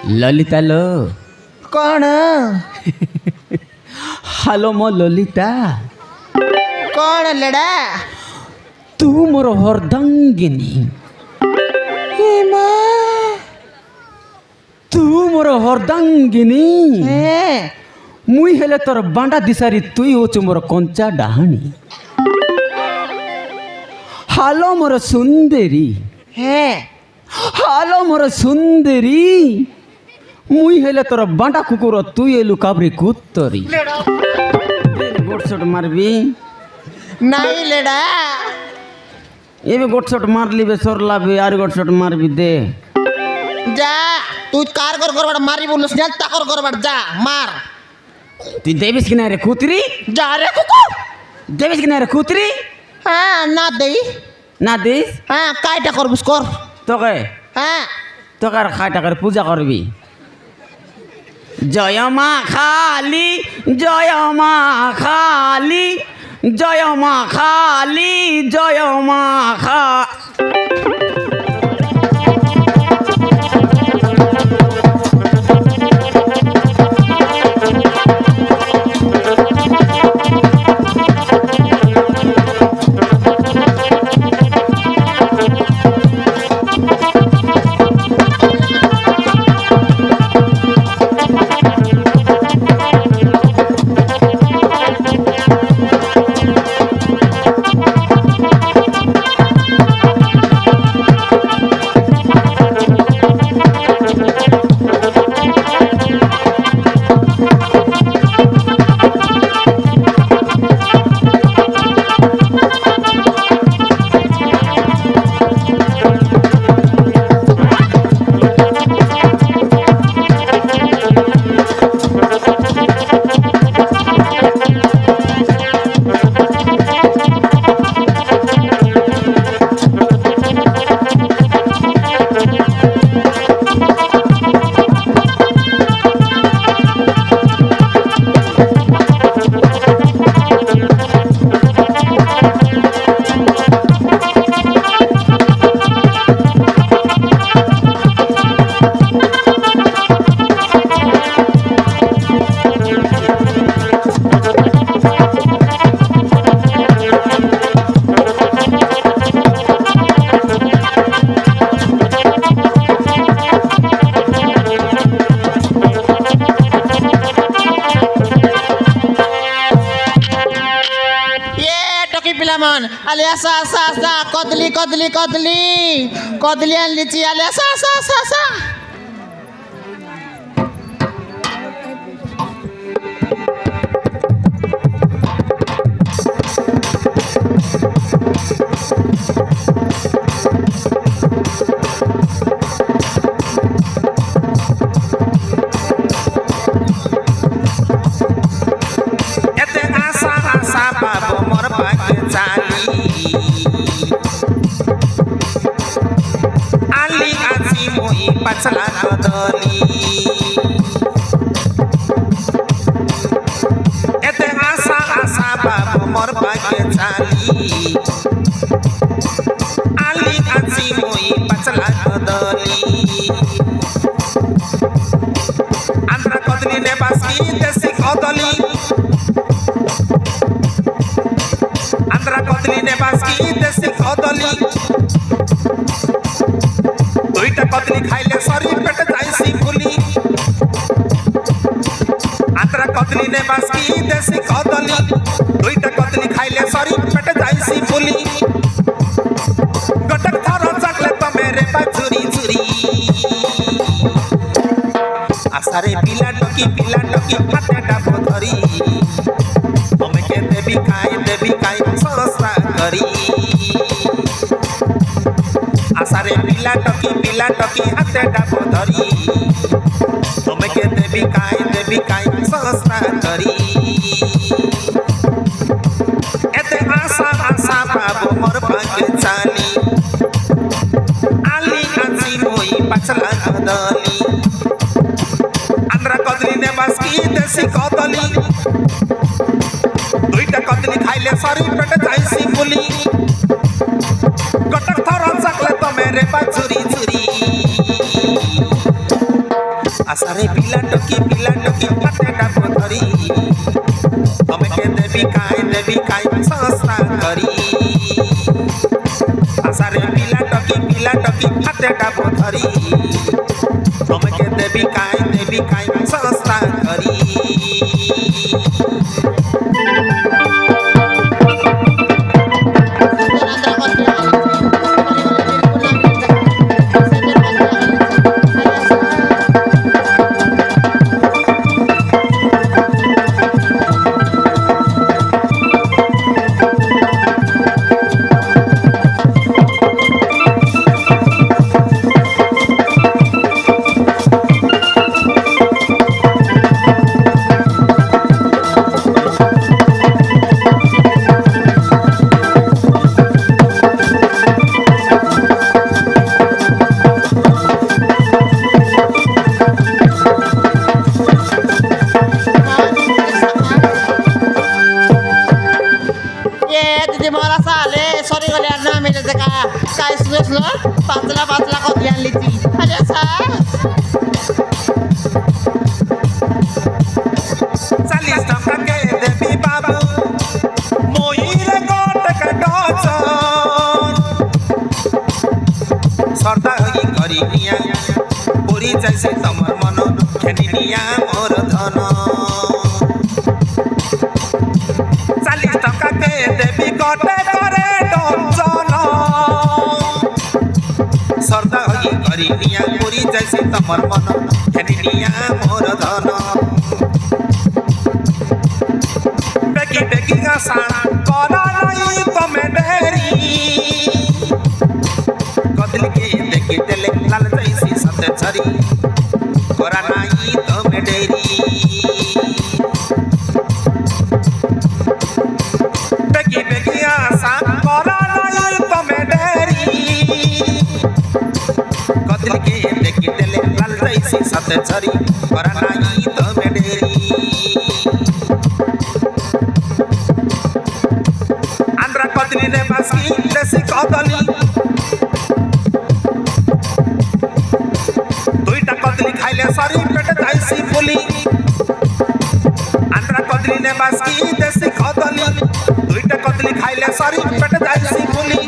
ललिता लो कौन हालो मो ललिता कौन लड़ा तू मोर हरदंगिनी तू मोर हरदंगिनी मुई हेले तोर बांडा दिसारी तुई होचु मोर कंचा डाहाणी हालो मोर सुंदरी हालो मोर सुंदरी मुई हेले तोर बांडा कुकुर तुई एलु काबरी कुत्तरी गोट शॉट मारबी नहीं लड़ा ये भी गोट शॉट मार ली बे सोरला बे यार गोट शॉट मार भी दे जा तू कार कर बड़ मारी बोल स्नेल ताकर कर बड़ जा मार तू देविस किनारे कुतरी जा रे कुकु देविस किनारे कुतरी हाँ ना दे ना दिस हाँ कायटा कर बुस कर तो के हाँ तो कर खाटा कर पूजा करबी जय माँ खाली जय माँ खाली जय माँ खाली जय माँ खा आलिया सा सा सा कदली कदली कदली कदली लिची आलिया सा सा सा सा पछला कदली एते आशा आशा बाबू मोर पाके चाली आली आसी मोई पछला कदली आंध्र कदली ने बासी देसी कदली आंध्र कदली ने बासी देसी कदली दुईटा कदली खाइले शरीर पेट जाइसी फुली आंध्र कदली ने बासी देसी कदली दुईटा कदली खाइले शरीर पेट जाइसी फुली गटक थर चाकले तो मेरे पा चुरी चुरी आसारे पिला टकी हाथे डाबो धरी तमे के देवी खाई सरसा करी आसारे पिला टकी हाथे डाबो धरी तमे के देवी खाई सरसा करी एते आशा आशा बाबू मोर पाके चाली आली आसी मोई पछला कदली आंध्र कदली ने बासी देसी कदली दुईटा कदली खाइले शरीर पेट जाइसी फुली गटक थर चाकले तो मेरे पा चुरी चुरी আসারে পিলা টকি হাতে ডাকো ধরি তোমাকে দেবী কাই সস্তা করি আসারে পিলা টকি হাতে ডাকো ধরি তোমাকে দেবী কাই সস্তা করি दिदी मला साले सॉरी गले ना मेरे जका काय स्लो पातला कधी आणली ती अरे सा 40 টাকা কে দেবী বাবু ময়ূরে গোটক ডজন সর্দা হই করি নিয়া পুরি যাইছে তোমার মন খেনি নিয়া মোর ধন 40 টাকা কে দেবী গোটে করে ডজন সর্দা হই করি নিয়া পুরি যাইছে তোমার মন খেনি নিয়া মোর ধন बेगी आसान करा नहीं तमे देरी कदल के देखी तेले लाल जैसी सते छरी करा नहीं तमे देरी बेगी आसान करा नहीं तमे देरी कदल के देखी तेले लाल जैसी सते छरी करा नहीं तमे देरी कदली ने बास्की देसी कदली दुईटा कदली खाइले सारी पेट जाइसी फुली आंध्रा कदली ने बास्की देसी कदली दुईटा कदली खाइले सारी पेट जाइसी फुली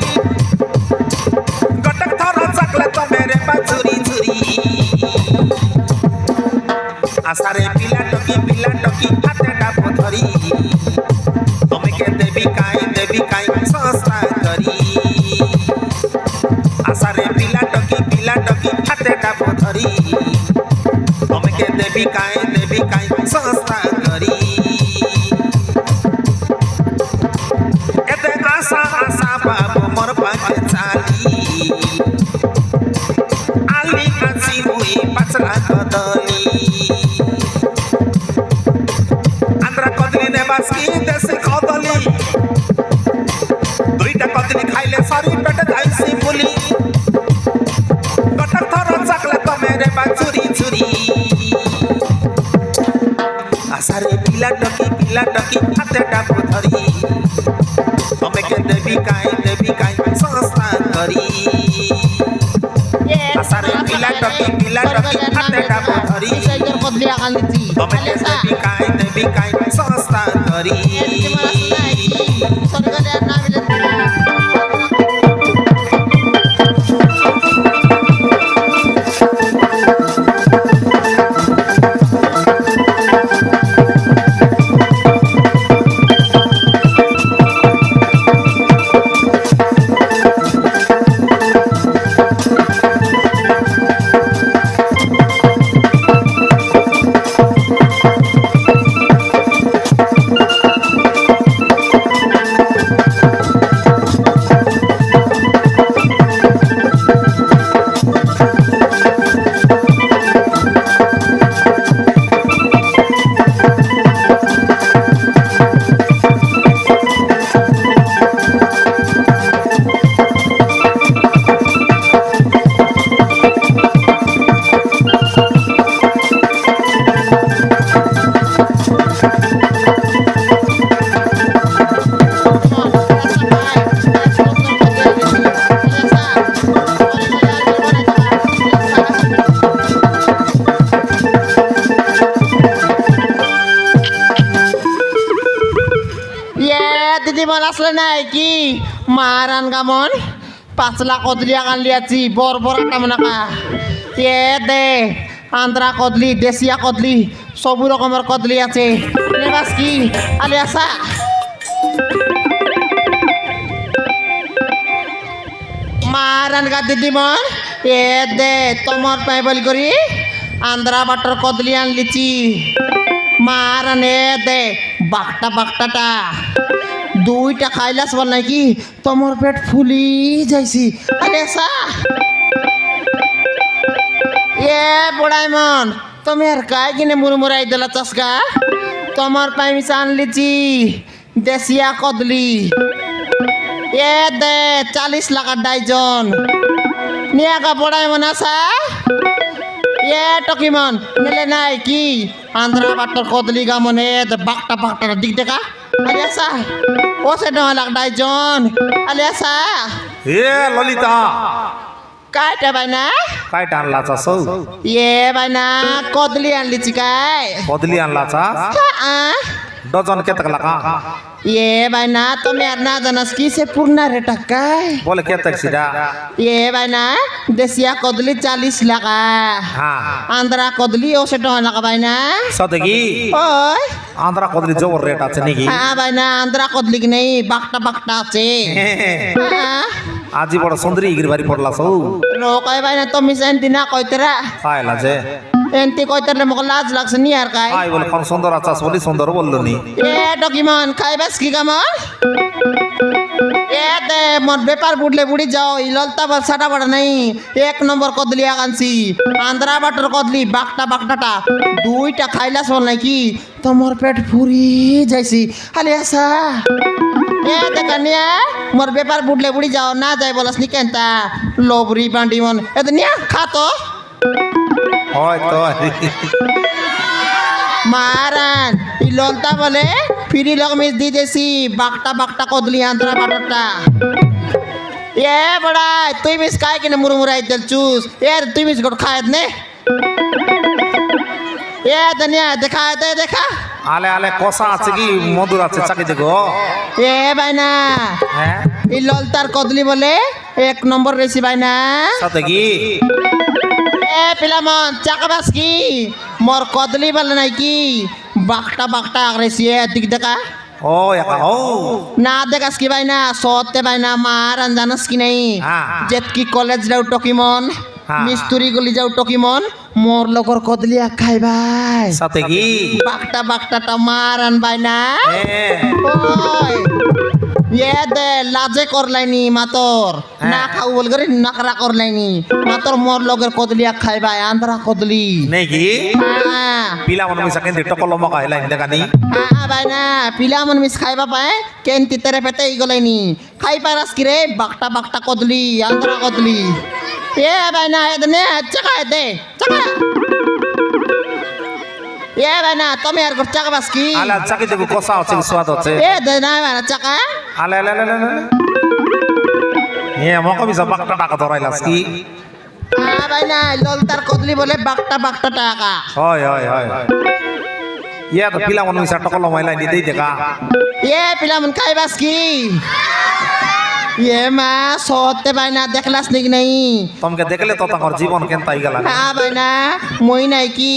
गटक थोड़ा चकले तो मेरे बाछुरी छुरी आसारे पिला टकी हाथे डाबो धरी तुम्हें देवी काई सस्ता करी आसारे पिला टकी हाथे डाबो धरी तुम्हें देवी काई सस्ता करी एते आशा बाबू मोर पाके चाली आली काची हुई पचला कदली आंध्रा कदली ने बास्की देसी कदली दुईटा कदली खाइले सारी पेट जाइसी फुली गटक थोड़ा चकले तो मेरे बाछुरी छुरी आसारे पिला टकी हाथे डाबो धरी तुम्हें देवी काई सस्ता करी आसारे पिला टकी हाथे डाबो धरी कदली आणली ती तुम्हें देवी काई सस्ता करी सॉरी गले ना मेरे আসলে নাই কি মারান গামন পাঁচলা কদলিয়া কানলি আছি বর বর টামনাকা এ দে আন্দ্রা কদলি দেশিয়া কদলি সব রকমের কদলি আছে নেবাস কি আলে আসা মারান গা দিদিমন এ দে তোমার পাই বলি করি আন্দ্রা বাটার কদলি আনলিছি মারান এ দে বাকটা বাকটাটা দুইটা খাইলাস বল নাকি তোমার পেট ফুলি যাইছি আরে সা এ বড়াই মন তুমি আর কাই কিনে মুরমুরাই দিলা চসকা তোমার পাই মিশা আনলিছি দেশিয়া কদলি এ দে 40 লাখ ডাইজন নিয়া গা বড়াই মন আসা এ টকিমন মেলে নাই কি আন্ধ্রা বাটার কদলি গা মনে বাকটা বাকটা দিক দেখা আলিয়াসা ও সে 9 লাখ ডাইজন আলিয়াসা এ ললিতা কাইটা বাইনা काय आणला चास এ বাইনা কদলি আনলি চিকাই बदली आणला चास डझन केतक लाका এ বাইনা তুমি আর না জানাস কি সে পূর্ণা রে টাকাই बोले केतक सिदा এ বাইনা দেশিয়া কদলি 40 লাখ हां আন্ধ্রা কদলি ও সে 9 লাখ বাইনা सदगी ওই आंध्रा कदली जोर रेट আছে নাকি হ্যাঁ বাইনা আন্ধ্রা কদলি কি নেই বাকটা বাকটা আছে হ্যাঁ আজি বড় সুন্দরী ইগির বাড়ি পড়লা সৌ লোকাই বাইনা তুমি সেন্তি না কইতরা খাইলা যে এন্তি কইতরে মোক লাজ লাগছে নি আর কাই আই বলে কোন সুন্দর আছাস বলি সুন্দর বললো নি এ ডকিমন খাইবাস কি কামন এ দে মোর ব্যাপার বুড়লে বুড়ি যাও ইললতা বাসাটা বড় নাই 1 নম্বর কদলি আনছি আন্ধ্রা বাটার কদলি বাকটা বাকটাটা দুইটা খাইলাস বল নাকি তোমার পেট ফুরি যাইছি আলে আসা এ দেখানিয়া মোর ব্যাপার বুড়লে বুড়ি যাও না যাই বলাস নি কেনতা লোবরি বান্ডি মন এ নিয়া খা তো হয় তো মারান ইললতা বলে ফিরি লগ মিস দি দেছি বাকটা বাকটা কদলি আন্ধ্রা বাটারটা এ বড়া তুই মিস কাই কিনে মুরমুরাই দিল চুস এ তুই মিস গট খায়ত নে এ দুনিয়া দেখা দে দেখা আলে আলে কষা আছে কি মধুর আছে চাকি দেখো এ বাইনা হ্যাঁ ইললতার কদলি বলে 1 নম্বর রেসি বাইনা সদগি এ পিলামন চাকাবাস কি মোর কদলি বলে নাই কি বাকটা বাকটা রেসি এ দিক দেখা ও একা ও না দেখাস কি বাইনা সতে বাইনা মারান জানাস কি নাই হ্যাঁ। যেত কি কলেজ যাও টকিমন হ্যাঁ। মিস্তুরি গলি যাও টকিমন মোর লগর কদলিয়া খাই ভাই সদগি বাকটা বাকটাটা মারান বাইনা এ ওই এ দে লাজে করলাইনি মাতর না খাও বল করে নাকরা করলাইনি মাতর মোর লগর কদলিয়া খাই ভাই আন্ধ্রা কদলি নেকি হ্যাঁ পিলা মন মিছা কেন টকল মকা হেলা দেখানি হ্যাঁ ভাই না পিলা মন মিস খাইবা পায় কেনতি তেরে পেতে গলাইনি খাই পারাস কি রে বাকটা বাকটা কদলি আন্ধ্রা কদলি এ ভাই না এ নে চাকা দে চাকা এ ভাই না তুমি আর চাকা বাস কি আলে চাকি দেখো কষা আছে স্বাদ আছে এ দে না ভাই না চাকা আলে আলে আলে আলে এ মকা মিছা বাকটা টাকা ধরাইলাস কি হ্যাঁ ভাই না ললতার কদলি বলে বাকটা বাকটা টাকা হয় হয় হয় ইয়া তো পিলা মন মিছা টকল মাইলা নি দেই দেখা এ পিলা মন খাইবাস কি এ মা সতে ভাই না দেখলাস নাকি নাই তোমাকে দেখলে তো তোমার জীবন কেন তাই গেল হ্যাঁ ভাই না মই নাই কি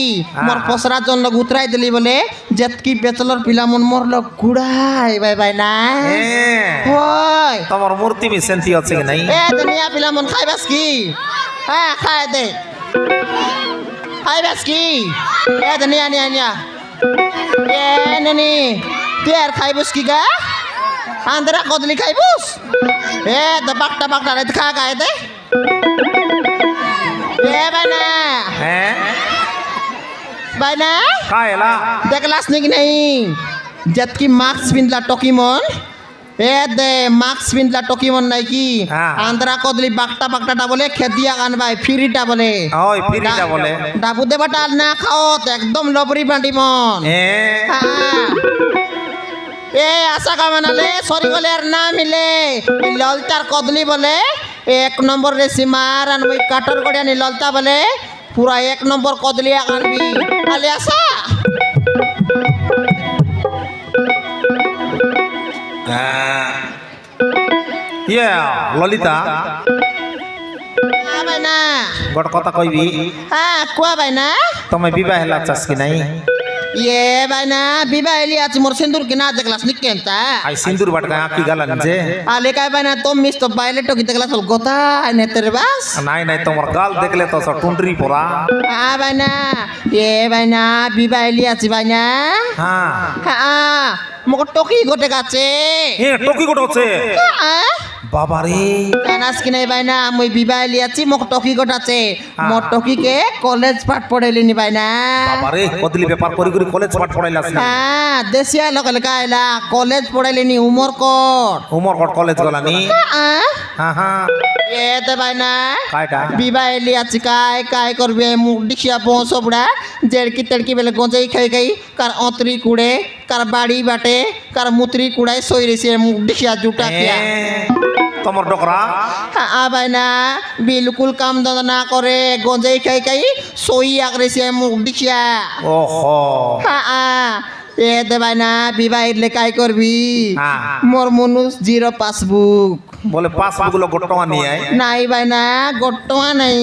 মোর পসরা জন লোক উতরাই দিলি বলে যেতকি বেচলর পিলা মন মোর লোক ঘুরাই ভাই ভাই না হয় তোমার মূর্তি মি সেন্তি আছে কি নাই এ দুনিয়া পিলা মন খাইবাস কি হ্যাঁ খাই দে খাইবাস কি এ দুনিয়া নিয়া নিয়া এ নানি তুই আর খাইবস কি গা আন্ধ্রা কদলি খাইবস এ তো বাকটা বাকটা রে খা খাই দে এ বানা হ্যাঁ বানা খায়লা দেখলাস নাকি নাই যেতকি মাস্ক পিনলা টকিমন এ দে মাস্ক পিনলা টকিমন নাই কি হ্যাঁ। আন্ধ্রা কদলি বাকটা বাকটাটা বলে খেদিয়া গান ভাই ফ্রিটা বলে ওই ফিরিটা বলে ডাবু দেবাটা না খাও একদম লবরি বান্ডি মন এ হ্যাঁ। এ আশা কামানালে সরি বলে আর না মিলে ললতার কদলি বলে 1 নম্বর রেসি মার আর ওই কাটর গড়িয়া নি ললতা বলে পুরা 1 নম্বর কদলি আনবি আলে আসা হ্যাঁ ইয়ে ললিতা ভাইনা গোট কথা কইবি হ্যাঁ কুয়া ভাইনা তুমি বিবাহ হেলা চাস কি নাই ইয়ে ভাইনা বিবাহ এলি আছে মোর সিন্দুর কিনা দেখলাস নি কেনতা আই সিন্দুর বাটকা আকি গালান যে আলে কাই ভাইনা তো মিস তো বাইলে টকি দেখলাস গোতা নে তেরে বাস নাই নাই তোমার গাল দেখলে তো সব টুন্ডরি পড়া ভাইনা এ ভাইনা বিবাহ এলি আছে ভাইনা হ্যাঁ হ্যাঁ মোক টকি গোটে গাছে এ টকি গোট হচ্ছে হ্যাঁ বাবা রে কানাস কি নাই ভাইনা মই বিবাহ এলি আছি মোক টকি গোটাছে মোর টকিকে কলেজ পাঠ পড়াইলি নি ভাইনা বাবা রে কদলি ব্যাপার করি করি কলেজ পাঠ পড়াইলাস না হ্যাঁ দেশিয়া লোকাল কাইলা কলেজ পড়াইলি নি উমর কর উমরকট কলেজ গলানি হ্যাঁ হ্যাঁ এতে ভাইনা কাইটা বিবাহ এলি আছি কাই কাই করবে মুখ ডিসিয়া পৌঁছবড়া জেড়কি তেড়কি বেলে গঞ্জাই খাই খাই কার অতরি কুড়ে কার বাড়ি বাটে কার মুতরি কুড়াই সই রেছে মুখ ডিসিয়া জুটা কিয়া তোমার ডকরা হ্যাঁ ভাইনা বিলকুল কাম দাদা না করে গঞ্জাই খাই খাই সই আগরেছে মুখ ডিসিয়া ওহো হ্যাঁ এতে ভাইনা বিবাহ এলে কাই করবি হ্যাঁ। মোর মনুষ জিরো পাসবুক বলে পাসবুক গুলো গোটমা নিয়ে আয় নাই ভাইনা গট্টমা নাই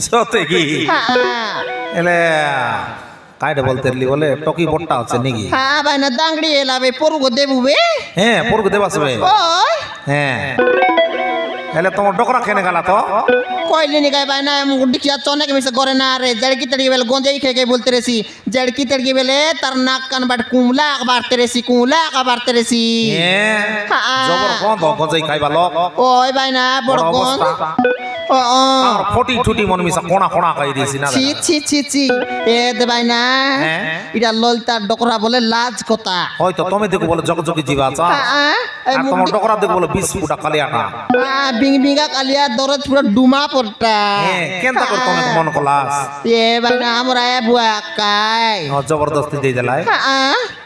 সতে কি হ্যাঁ এলে কাইটা বলতে বলে টকি বট্টা হচ্ছে নাকি হ্যাঁ ভাইনা দাংড়ি এলাবে পরগো দেবুবে হ্যাঁ পরগু দেবাসবে ওই হ্যাঁ এলে তোমার ডকরা কেনে গেলা তো কইলি নি গাই ভাইনা ডিকিয়া চনে মিছে করে না রে জড়কি তড়কি বেলে গঞ্জাই খেয়ে খেয়ে বলতে রেছি জড়কি তড়কি বেলে তার নাক কান বাট কুমলা বাড়তে রেছি কুমলা বাড়তে রেছি হ্যাঁ জবর গন্ধ গজাই খাইবা লোক ওই ভাইনা বড় বড় কোন অবস্থা ও আর ফটি ছুটি মন মিশা কোনা কোনা খাই দিয়েছি না ছি ছি ছি ছি এ দে ভাইনা হ্যাঁ। এটা ললতার ডকরা বলে লাজ কথা হয়তো তুমি দেখো বলে জগজগি জীবা চা আর তোমার ডকরা দেখো বলে 20 ফুটা কালিয়াটা বিং বিঙ্গা কালিয়া দরজ পুরো ডুমা পড়তা হ্যাঁ কেনতা করে তুমি মন কলাস এ ভাইনা আমরা বুয়া কাই জবরদস্তি দিয়ে দিলাই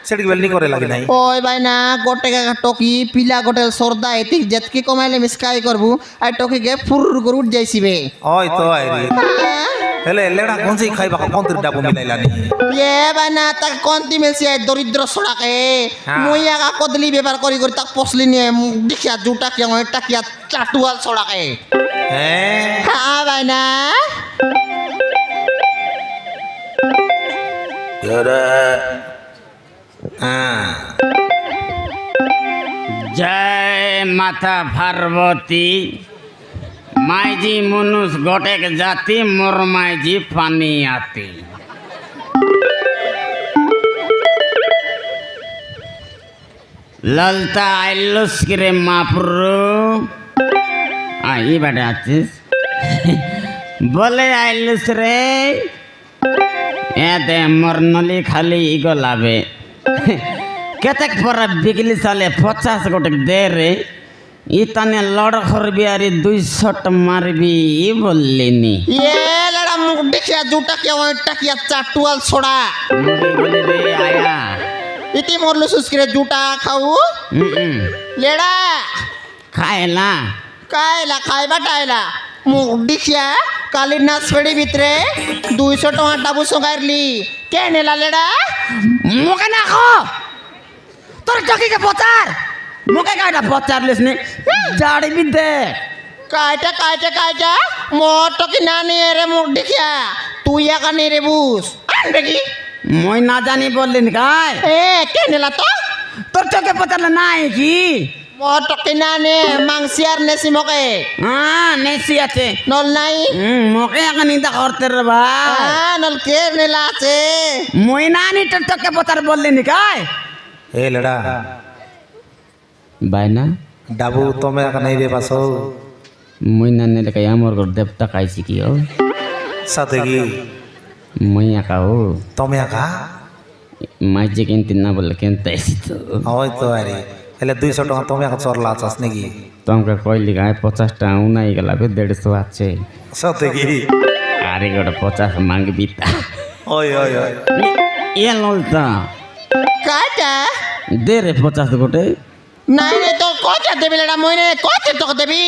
সেটি বেল নি করে লাগি নাই ওই ভাইনা গোটে টকি পিলা গোটেল সর্দা এতি যেতকি কমাইলে মিসকাই করবু আর টকিকে ফুর করে উঠ যাইছিবে ওই তো আইরি হেলে লেড়া গঞ্জি খাইবা কোনতির ডাবু মিলাইলা নি এ ভাইনা তাক কোনটি মিলছে দরিদ্র সড়াকে হ্যাঁ। মুই আগা কদলি ব্যবহার করি করি তাক পসলি নিয়ে দেখিয়া জুটা কিয়া টাকিয়া চাটুয়াল সড়াকে হ্যাঁ হ্যাঁ ভাইনা হ্যাঁ জয় মাতা পার্বতী মাইজি মনুষ গটেক জাতি মোর মাইজি পানি আতি ললতা আইলুস কিরে মাপুরু আই বাড়ে আছিস বলে আইলুস রে এতে মোর নলি খালি ইগলাবে কেতেক পরে বিকলি চালে 50 গোটে দে রে ইতানে লড় করবি আর 200 মারবি বললিনি এ লড়া মুখ দেখিয়া জুটা কিয়া টাকিয়া চাটুয়াল সড়া মরি বলি রে আয়া ইতি মরলু সুস্কিরে জুটা খাও লেড়া খায়লা কাইলা খাইবা টাইলা মুখ দেখিয়া কালি নাচ পেড়ি ভিতরে 200 টাকা ডাবু সগাইরলি কে নেলা লেড়া মুখে না খো তোর চকিকে পচার মুখে কাটা পচারলিস নি জাড়বি দে কাইটা কাইটা কাইটা মোর তো কি না নিয়ে রে মুখ দেখিয়া তুই একা নে রে বুস দেখি মই না জানি বললিন কাই এ কে নেলা তো তোর চোখে পচারলে নাই কি মোর তো কি না নে মাংসিয়ার নেছি মকে হ্যাঁ নেছি আছে নল নাই মোকে এখন নিন্দা করতে রে ভাই নল কে নেলা আছে মই না নি তোর চোখে পচার বললিনি কাই এ লেড়া বাইনা ডাবু তুমি একা নাই রে পাছো মই না নিলে কাই আমার ঘর দেবতা খাইছি কি ও সাথে কি মই একা ও তুমি একা মাই যে কিনতে না বললে কিনতে আইসি তো ওই তো আরে হেলে 200 টাকা তুমি একা চরলা চাস নাকি তোমাকে কইলি গায়ে 50 টাকা উনাই গেলা 150 আছে সাথে কি আরে গোটা 50 মাঙ্গবি তা ওই ওই ওই এ ললতা কাইটা দে রে 50 গোটে নাই রে তো কত দেবি লেড়া মইনে কত তো দেবি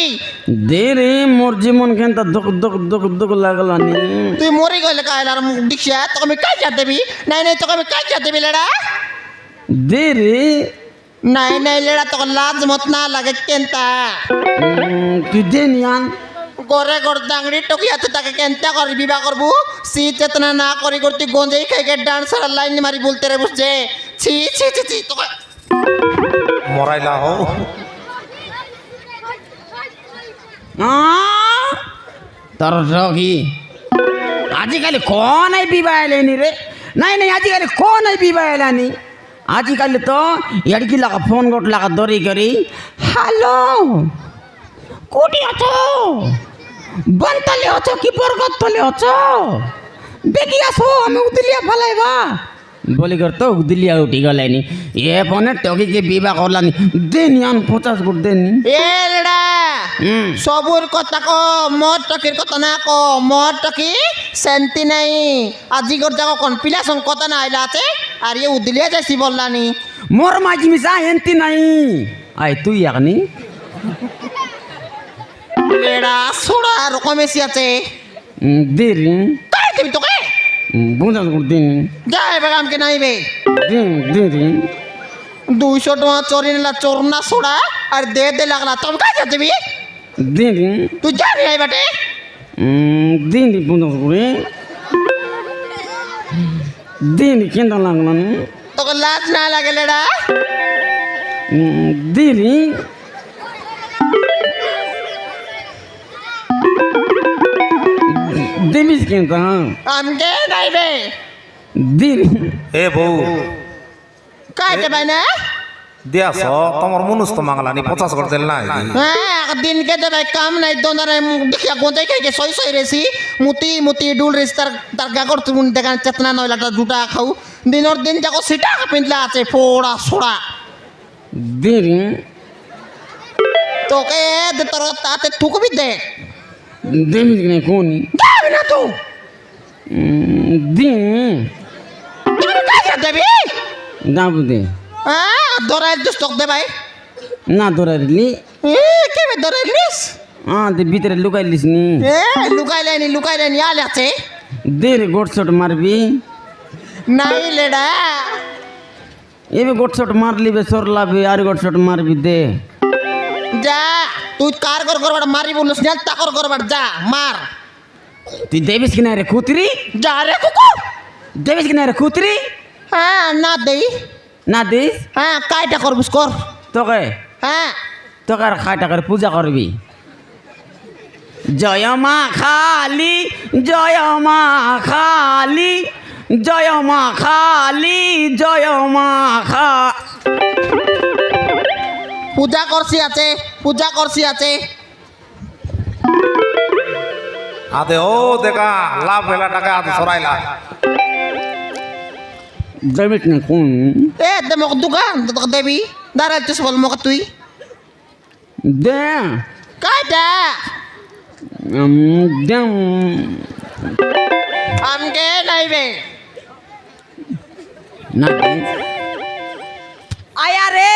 দে রে মোর জীবন কেন দুঃখ দুঃখ দুঃখ দুঃখ লাগলা নি তুই মরে গেলে কাইলার মুখ দেখিয়া তো আমি কাইটা দেবি নাই নাই তো আমি কাইটা দেবি লেড়া দে রে নাই নাই লেড়া তো লাজ মত না লাগে কেনতা তুই দে নিয়ান গড়ে গড় ডাঙরি টকি আছে তাকে কেনটা করি বিবাহ করবো সি চেতনা না করি করতে গঞ্জেই খাইকে ডান্সার লাইন মারি বলতে রে বুঝছে ছি ছি ছি ছি তোকে মরাইলা হো তোর রকি আজিকালি কোন বিবাহ এলেনি রে নাই নাই আজিকালি কোন বিবাহ এলানি আজিকালি তো এড়কি লাগা ফোন গোট লাগা দরি করি হ্যালো কোটি আছো বনতলে আছো কি বরগতলে আছো দেখি আসো আমি উদলিয়া ফলাইবা বলি কর তো উদলিয়া উঠি গলাইনি এ ফোনে টকিকে বিবাহ করলানি দেনি আন 50 গুট দেনি এলড়া সবুর কথা ক মদ টকির কথা না ক মদ টকি শান্তি নাই আজি গর জাগো কোন পিলাসং কথা না আইলা আছে আর এ উদলিয়া যাইছি বললানি মোর মাঝি মিশা এন্তি নাই আই তুই একনি এড়া সোড়া রকম এসি আছে দেরি তাই তুমি তোকে বুঝা দিন যাই বাগাম কে নাইবে দিন দেরি 200 টাকা চোরি নিলা চোর না সোড়া আর দে দে লাগলা তুমি কাজ দিবি দেরি তুই জানি আই বাটে দিন বুঝা করে দিন কেন লাগলো তোকে লাজ না লাগে লেড়া দেরি দেবিস কেন আমকে নাইবে দেরি এ বউ কাইতে ভাই না দিয়াছ তোমার মনুষ তো মাংলানি 50 করে দিল না হ্যাঁ দিন কে দেবে কাম নাই দোনারে দেখিয়া গোঁজাই খাইকে সই সই রেছি মুতি মুতি ডুল রেছি তার গাগর তুন দেখান চেতনা নইলাটা দুটা খাও দিনর দিন যাকো সিটা পিনলা আছে ফোড়া সোড়া দেরি তোকে দে তোর তাতে থুকবি দে দেবিস কেন কোনি যাবি না তুই দিন তুই কাজে দেবি যাবো দে হ্যাঁ দরাই দুষ্টক দে ভাই না দৌড়াইলি কে দরাইলিস তুই ভিতরে লুকাইলিস নি লুকাই লাইনি আলে আছে দেরি গোট শট মারবি নাই লেডা এবে গোট শট মারলি বে সর লাভে আর গোট শট মারবি দে যা তুই কার করবার মারি বলছিস না তাকর করবার যা মার তুই দেবিস কিনা রে কুতরি যা রে কুকুর দেবিস কিনা রে কুতরি হ্যাঁ না দেই না দিস হ্যাঁ কাইটা করবুস কর তোকে হ্যাঁ তোকে আর খাই টাকার পূজা করবি জয় মা খালি জয় মা খালি জয় মা খালি জয় মা খা পূজা করছি আছে আদে ও দেখা লাভ হলা টাকা আদে সরাইলা দেবিস না কোন এ দে মোক দোকান তোকে দেবি দাঁড়াইছিস বল মোক তুই দে কাইটা দে আমকে নাইবে না দিস আয়া রে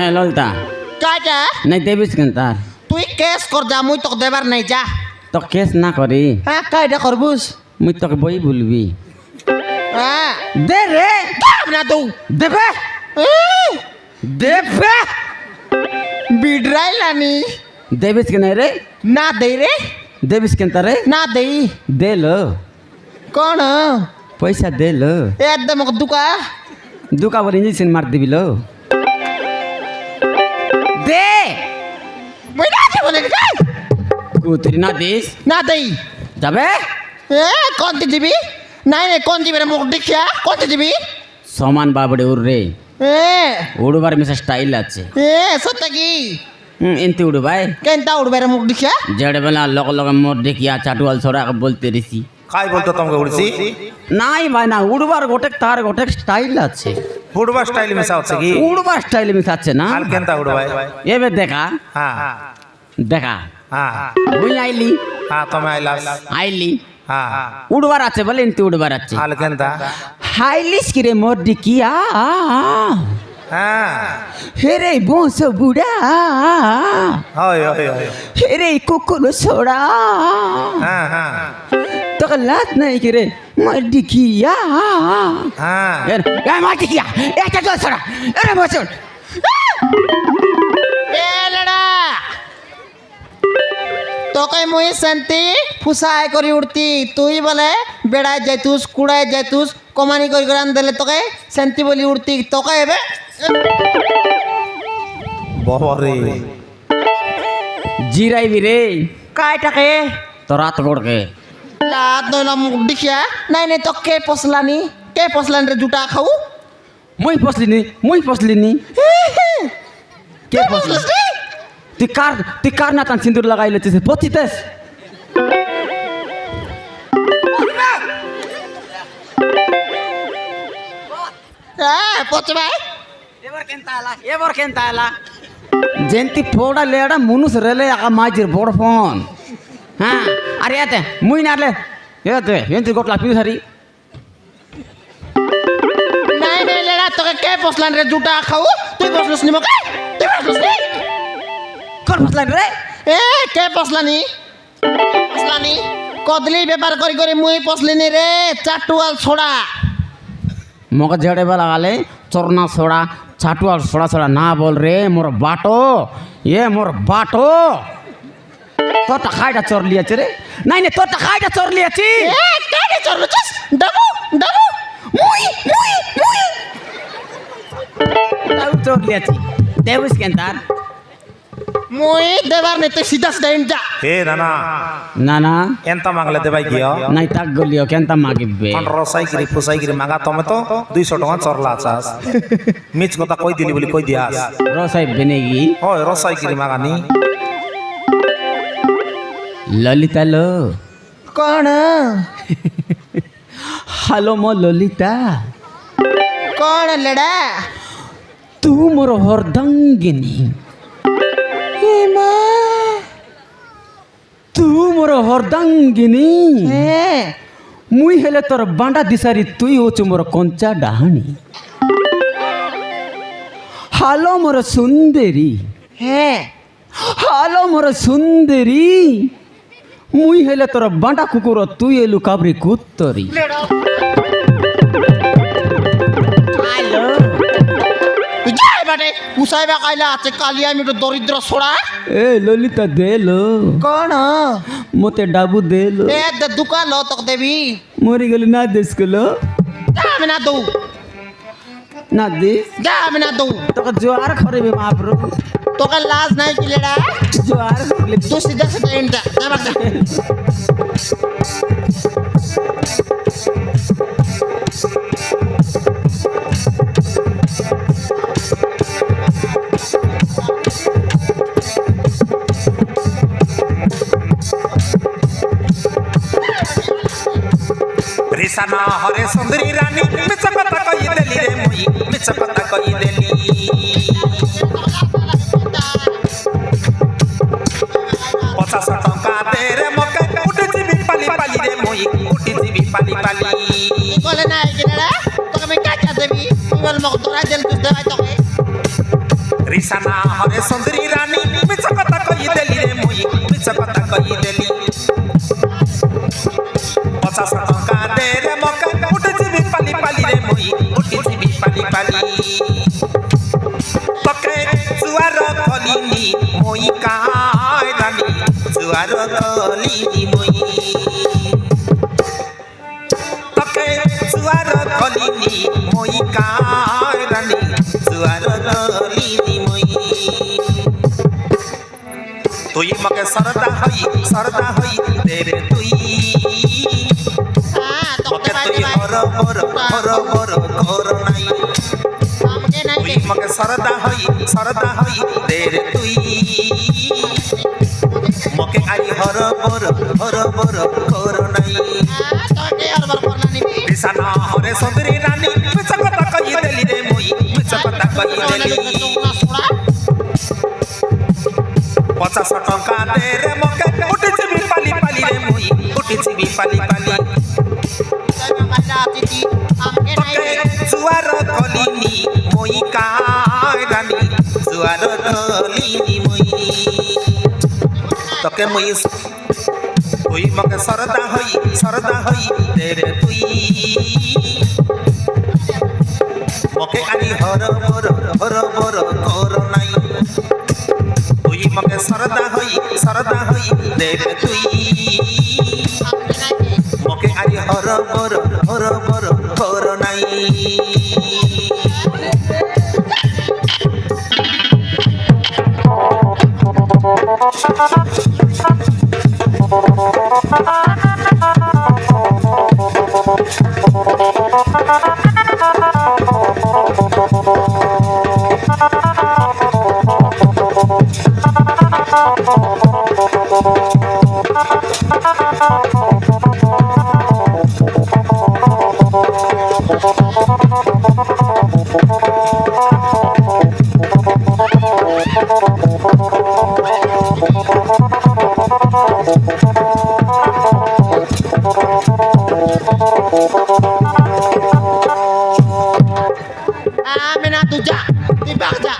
এ ললতা কাইটা নাই দেবিস কেন তার তুই কেস কর যা মুই তোকে দেবার নাই যা তো কেস না করি হ্যাঁ কাইটা করবুস মুই তোকে বই বলবি হ্যাঁ দে রে দাম না তুই দেবে দেবে বিডরাইলানি দেবিস কেন রে না দেই রে দেবিস কেন তারে না দেই দে লো কোন পয়সা দে লো একদম দুকা দুকা বলে ইঞ্জেকশন মার দিবি লো দে মই না দেব না কুতরি না দিস না দেই যাবে এ কোন দিবি নাই নাই কোন দিবি রে মুখ দেখিয়া কোন দিবি সমান বাবড়ে উড় রে এ উড়বার মিশা স্টাইল আছে এ সত্য কি এনতে উড়বাই কেনটা উড়বে রে মুখ দেখিয়া জড়ে বেলা লগ লগ মোর দেখিয়া চাটুয়াল ছড়া বলতে রেছি কাই বলতো তোমাকে উড়ছি নাই ভাই না উড়বার গোটে তার গোটে স্টাইল আছে ফুটবা স্টাইল মিশা হচ্ছে কি উড়বার স্টাইল মিশাচ্ছে না হাল কেনতা উড়বাই এবে দেখা হ্যাঁ দেখা হ্যাঁ মুই আইলি হ্যাঁ তুমি আইলাস আইলি হ্যাঁ উড়বার আছে বলে এনতে উড়বার আছে হাল কেনতা হাইলিস কিরে মোর ডিকিয়া হ্যাঁ হেরে বংশ বুড়া হয় হয় হয় হেরে কুকুর ছোড়া হ্যাঁ হ্যাঁ তোকে লাত নাই কিরে মোর ডিকিয়া হ্যাঁ মার ডিকিয়া এটা তো ছোড়া এরে বছর এ লেডা তোকে মুই শান্তি ফুসাই করি উঠতি তুই বলে বেড়ায় যাইতুস কুড়ায় যাইতুস কমানি করি করে আনদেলে তোকে শান্তি বলি উঠতি তোকে এবে বাবারে জিরাইবি রে কাইটাকে তোর হাত গোড়কে লাত নইলাম দেখিয়া নাই নাই তো কে পসলানি রে জুটা খাও মুই ফসলিনি কে ফসলি তুই কার নাতান সিন্দুর লাগাই লেছিস পচিতেস হ্যাঁ পচবে এবার কেনতা এলা জেন্তি ফোড়া লেড়া মুনুস রেলে আকা মাঝির বড় ফোন হ্যাঁ আরে এতে মুই নালে এতে এন্তি গোটলা পিছারি নাই নাই লেডা তোকে কে পসলান রে জুটা খাও তুই বসলস নি মকে তুই বসলস নি কোন ফসলান রে এ কে পসলানি কদলি ব্যাপার করি করি মুই পসলিনি রে চাটুয়াল ছোড়া মকে ঝেড়ে বেলা গালে চরনা ছোড়া ছাটুয়ার ছোড়া ছোড়া না বল রে মোর বাটো তোর টাকাটা চোর লিয়েছে রে নাই নাই তোর টাকাটা চোর লিয়েছি এ কানে চলছস ডাবু মুই চোর লিয়েছি দেবুস কেন তার মুই দেবার নেতে সিধা যা হে নানা না না ಎಂತ মাগলে দেবাই গিয়া নাই তাক গলিও কেন তা মাগিবে রসাইগিরি ফুসাইগিরি মাগা তুমি তো 200 টাকা চরলা আছাস মিছ কথা কই দিলি বলি কই দিয়াস রসাই বেনেগি হয় রসাইগিরি মাগানি ললিতা লো কোন হ্যালো মো ললিতা কোন লেডা তু মোর হরদঙ্গিনী তু মোর হরদঙ্গিনী হ্যাঁ মুই হেলে তোর বাঁডা দিশারি তুই হচ্ছু মোর কঞ্চা ডাহানি হালো মোর সুন্দরী হ্যাঁ হালো মোর সুন্দরী মুই হেলে তোর বাঁডা কুকুর তুই এলু কাবরি কুত্তরি হ্যালো তুই যাই বাটে পুসাইবা কাইলা আছে কালি আমি তো দরিদ্র ছোড়া এ ললিতা দেলো কোন মতে ডাবু দেলো এ দুকান লো তোকে দেবি মরি গেলি না দেশ গেলো যা আমি না দৌ না দেশ যা আমি না দৌ তোকে জোয়ার খরিবে মহাপ্রভু তোকে লাজ নাই কি লেডা জোয়ার খরিলে তুই সিধা ইনটা যা বাক যা রিসানা হরে সুন্দরী রানী মিছ কথা কই দেলি রে মুই মিছ কথা কই দেলি 50 টঙ্কা দে রে মকে উঠে যাবি পালি পালি রে মুই উঠে যাবি পালি পালি বলে নাই কি লেডা তোকে আমি কাকা দেবি তুই বল মক তোরা দেল তুই দেবাই তোকে রিসানা হরে সুন্দরী রানী মিছ কথা কই দেলি রে মুই মিছ কথা কই দেলি 50 টঙ্কা দে রে মকে উঠে যাবি পালি পালি রে মুই উঠে যাবি পালি পালি তোকে জুয়ার কলিনি মই কায় রানী জুয়ার কলিনি মই তোকে জুয়ার কলিনি মই কায় রানী জুয়ার কলিনি মই তুই মকে সরদা হই দেবে তুই হ্যাঁ তোকে মকে তুই হর বর কর নাই আমাকে নাই তুই মকে সরদা হই দেরে তুই মকে আই হর বর কর নাই তোকে আর বার করলা নিবি রিসানা হরে সুন্দরী রানী মিছ কথা কই দেলি রে মুই মিছ কথা কই দেলি তোমরা ছোড়া 50 টঙ্কা দে রে মকে উঠে যাবি পালি পালি রে মুই উঠে যাবি পালি পালি কাইলা আতিতি আমাকে নাই তোকে জুয়ার কলিনি মই কায় রানী জুয়ার কলিনি মই তোকে মই তুই মকে সরদা হই দেরে তুই মকে আনি হর বর কর নাই সরদা হই দেবে তুই মকে আরে হর বর কর নাই Amin atuh ja, tibak ja.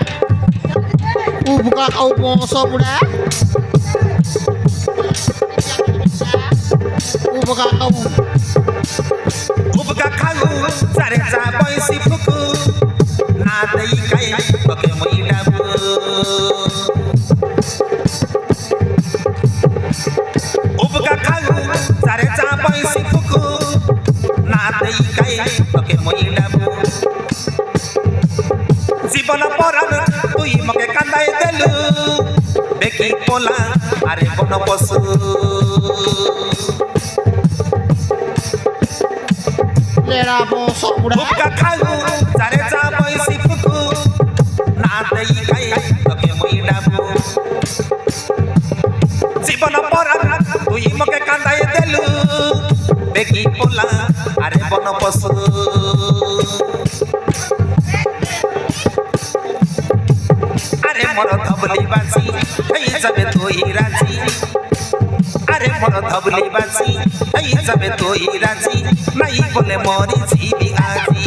Buka kau poso budak. Buka kau. Buka kau, cari cabai si buku. Nadai kai pakai muidabu. Buka kau, cari cabai si buku. Nadai kai pakai muidabu. জীবন পরাণ তুই মকে কান্দাই দেলু দেখি পোলা আরে বন পশু Lera poso budak. বুকা খাউ চারে চা বইসি ফুকু না দেই খাই তোকে মই ডাবু জীবন পরাণ তুই মকে কান্দাই দেলু দেখি পোলা আরে বন পশু আরে মর ধবলি বাজি এই যাবে তুই রাজি আরে মর ধবলি বাজি এই যাবে তুই রাজি নাই বলে মরি জিবি আজি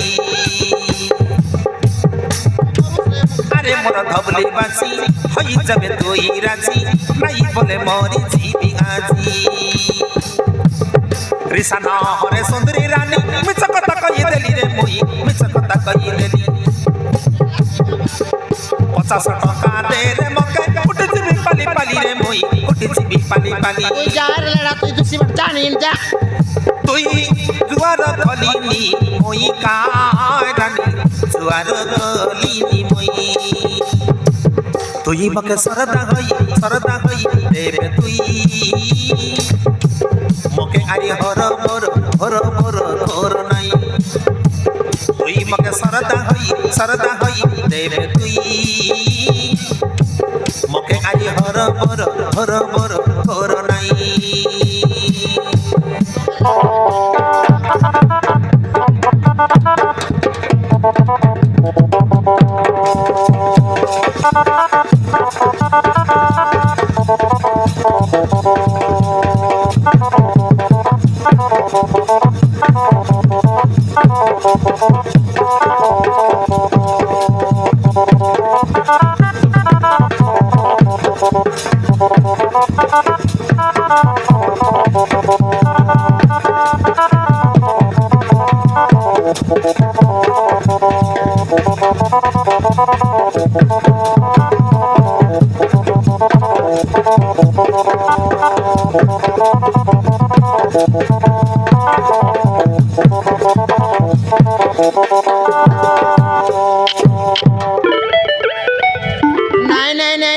আরে মর ধবলি বাজি হই যাবে তুই রাজি নাই বলে মরি জিবি আজি রিসানা হরে সুন্দরী রানী মিছ কথা কই দেলি রে মুই মিছ কথা কই দেলি 50 টাকা দে রে মকে উঠে যাবি পালি পালি রে মুই উঠে যাবি পালি পালি Tuh jar lera tuh itu si berjanin ja. তুই জুয়ার গলিনি মই কারানি জুয়ার গলিনি মই তুই মকে সরদা হই দেবে তুই মকে আরে হর বর কর নাই তুই মকে সরদা হই দেবে তুই মকে আরে হর বর কর নাই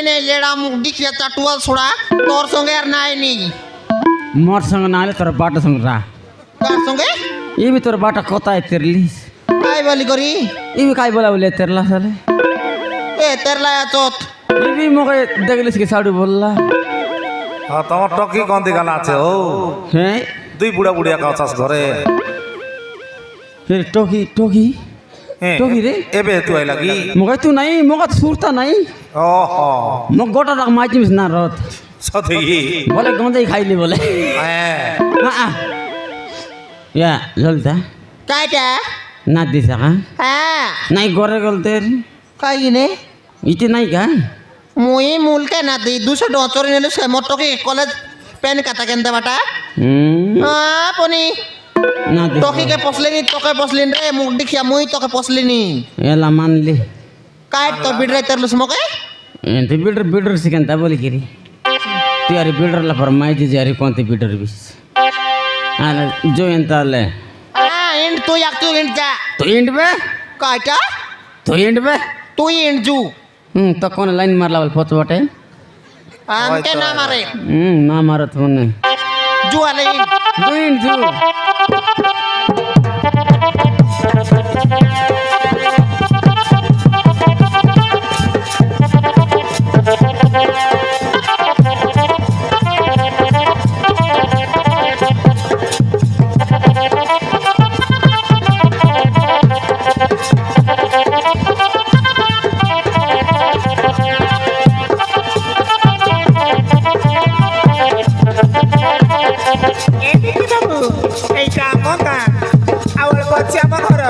নাই লেড়া মুখ দেখিয়া চাটুয়াল ছোড়া তোর সঙ্গে আর নাই নি মোর সঙ্গে না হলে তোর বাটা সঙ্গে রা কার সঙ্গে ই বি তোর বাটা কোথায় তেরলিস কাই বলি করি ই বি কাই বলা বলে তেরলা সালে এ তেরলা চত ই বি মোকে দেখলিস কি সাড়ু বললা তোমার টকি কোন দিকে আছে ও হ্যাঁ দুই বুড়া বুড়িয়া কাছাস ঘরে ফির টকি টকি রে এবে তুই আই লাগি মোকে তু নাই মোকে সুরতা নাই ওহ মোক গোটা রাখ মাইছিস না রত সত্যি বলে গঞ্জাই খাইলি বলে হ্যাঁ ইয়া জলতা কাইটা না দিছা কা হ্যাঁ নাই গরে গলতে কাই নে ইতে নাই কা মুই মুলকে না দি 200 টাকা চুরি নিলে সে মোটকে কলেজ পেন কাটা কেন দেবাটা পনি না দি তোকে পসলেনি তোকে পসলিন রে মুখ দেখিয়া মুই তোকে পসলিনি এলা মানলি কাইট তো বিড়রাই তেরলুস মকে ଏମିତି ବିଡର ଶିଖାନ୍ତା ବୋଲିକିରି ତୁ ଆରି ବିଡରଲା ପରେ ମାଇଛି ଯେ ଆରି କନ୍ତି ବିଡର ବି ଆରେ ଯୋ ଏନ୍ତା ହେଲେ इंड तू याक तू इंड जा ତୁ ଇଣ୍ଡବେ काय का ତୁ ଇଣ୍ଡବେ तू इंड जू ତ କ'ଣ ଲାଇନ୍ ମାରଲା ବୋଲେ ପଛପଟେ हम के ना मारे ନା ମାରଥ ମାନେ जू वाले इंड ତୁ ଇଣ୍ଡ ତୁ ଏମିତି ବାବୁ ଏଇ କାମ ଗାଁ ଆଉ ଅଳ୍ପ ଅଛି ଆମ ଘର